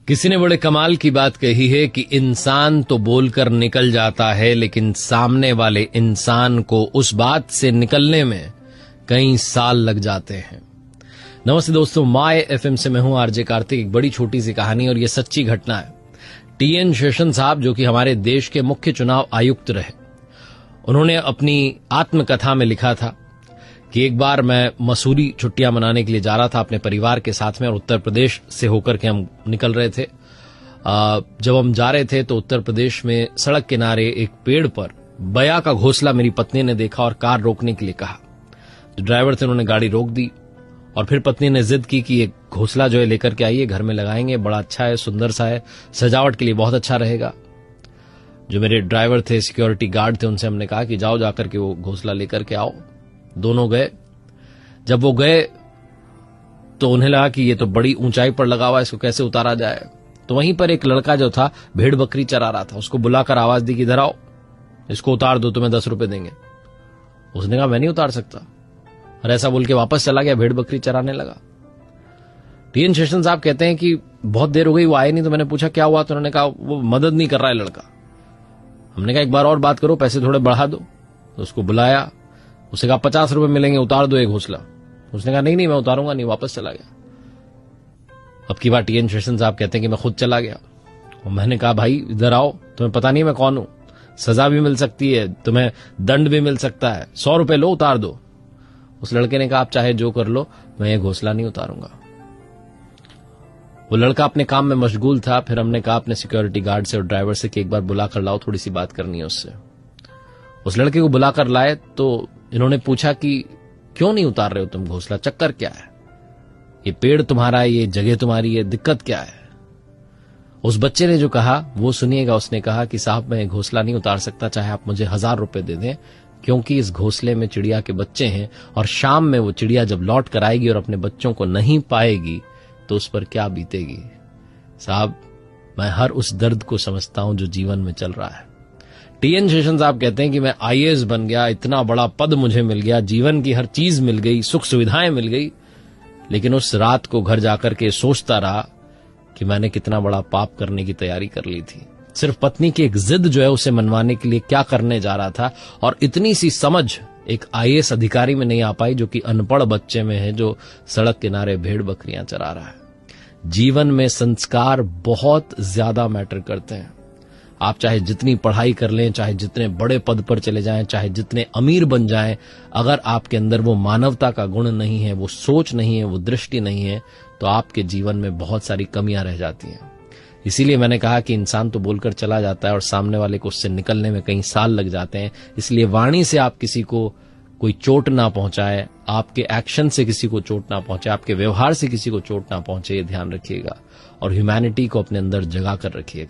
किसी ने बड़े कमाल की बात कही है कि इंसान तो बोलकर निकल जाता है, लेकिन सामने वाले इंसान को उस बात से निकलने में कई साल लग जाते हैं। नमस्ते दोस्तों, माय एफएम से मैं हूं आरजे कार्तिक। एक बड़ी छोटी सी कहानी और ये सच्ची घटना है। टीएन शेषन साहब, जो कि हमारे देश के मुख्य चुनाव आयुक्त रहे, उन्होंने अपनी आत्मकथा में लिखा था कि एक बार मैं मसूरी छुट्टियां मनाने के लिए जा रहा था अपने परिवार के साथ में, और उत्तर प्रदेश से होकर के हम निकल रहे थे। जब हम जा रहे थे तो उत्तर प्रदेश में सड़क किनारे एक पेड़ पर बया का घोंसला मेरी पत्नी ने देखा और कार रोकने के लिए कहा। जो ड्राइवर थे उन्होंने गाड़ी रोक दी और फिर पत्नी ने जिद की कि ये घोंसला जो है लेकर के आइए, घर में लगाएंगे, बड़ा अच्छा है, सुंदर सा है, सजावट के लिए बहुत अच्छा रहेगा। जो मेरे ड्राइवर थे, सिक्योरिटी गार्ड थे, उनसे हमने कहा कि जाओ जाकर के वो घोंसला लेकर के आओ। दोनों गए। जब वो गए तो उन्हें लगा कि ये तो बड़ी ऊंचाई पर लगा हुआ है, इसको कैसे उतारा जाए। तो वहीं पर एक लड़का जो था भेड़ बकरी चरा रहा था, उसको बुलाकर आवाज दी कि इधर आओ, इसको उतार दो, तुम्हें 10 रुपए देंगे। उसने कहा मैं नहीं उतार सकता, और ऐसा बोल के वापस चला गया, भेड़ बकरी चराने लगा। टीएन शेषन साहब कहते हैं कि बहुत देर हो गई, वो आए नहीं। तो मैंने पूछा क्या हुआ, तो उन्होंने कहा वो मदद नहीं कर रहा है लड़का। हमने कहा एक बार और बात करो, पैसे थोड़े बढ़ा दो। तो उसको बुलाया, उसे कहा 50 रुपए मिलेंगे, उतार दो एक घोंसला। उसने कहा नहीं मैं उतारूंगा नहीं, वापस चला गया। अब की बार टीएन शेषन साहब कहते हैं कि मैं खुद चला गया और मैंने कहा भाई इधर आओ, तुम्हें पता नहीं मैं कौन हूं, सजा भी मिल सकती है, तुम्हें दंड भी मिल सकता है, 100 रुपए लो, उतार दो। उस लड़के ने कहा आप चाहे जो कर लो, मैं ये घोंसला नहीं उतारूंगा। वो लड़का अपने काम में मशगूल था। फिर हमने कहा अपने सिक्योरिटी गार्ड से और ड्राइवर से कि एक बार बुला कर लाओ, थोड़ी सी बात करनी है उससे। उस लड़के को बुलाकर लाए तो इन्होंने पूछा कि क्यों नहीं उतार रहे हो तुम घोंसला, चक्कर क्या है, ये पेड़ तुम्हारा है, ये जगह तुम्हारी है, दिक्कत क्या है। उस बच्चे ने जो कहा वो सुनिएगा। उसने कहा कि साहब मैं घोंसला नहीं उतार सकता, चाहे आप मुझे 1000 रुपए दे दें, क्योंकि इस घोंसले में चिड़िया के बच्चे हैं और शाम में वो चिड़िया जब लौट कर आएगी और अपने बच्चों को नहीं पाएगी तो उस पर क्या बीतेगी। साहब मैं हर उस दर्द को समझता हूं जो जीवन में चल रहा है। टीएन शेषन साहब कहते हैं कि मैं आईएएस बन गया, इतना बड़ा पद मुझे मिल गया, जीवन की हर चीज मिल गई, सुख सुविधाएं मिल गई, लेकिन उस रात को घर जाकर के सोचता रहा कि मैंने कितना बड़ा पाप करने की तैयारी कर ली थी। सिर्फ पत्नी की एक जिद जो है उसे मनवाने के लिए क्या करने जा रहा था, और इतनी सी समझ एक आईएएस अधिकारी में नहीं आ पाई जो कि अनपढ़ बच्चे में है, जो सड़क किनारे भेड़ बकरियां चरा रहा है। जीवन में संस्कार बहुत ज्यादा मैटर करते हैं। आप चाहे जितनी पढ़ाई कर लें, चाहे जितने बड़े पद पर चले जाएं, चाहे जितने अमीर बन जाएं, अगर आपके अंदर वो मानवता का गुण नहीं है, वो सोच नहीं है, वो दृष्टि नहीं है, तो आपके जीवन में बहुत सारी कमियां रह जाती हैं। इसीलिए मैंने कहा कि इंसान तो बोलकर चला जाता है और सामने वाले को उससे निकलने में कई साल लग जाते हैं। इसलिए वाणी से आप किसी को कोई चोट ना पहुंचाए, आपके एक्शन से किसी को चोट ना पहुंचे, आपके व्यवहार से किसी को चोट ना पहुंचे, ये ध्यान रखिएगा और ह्यूमैनिटी को अपने अंदर जगा कर रखिएगा।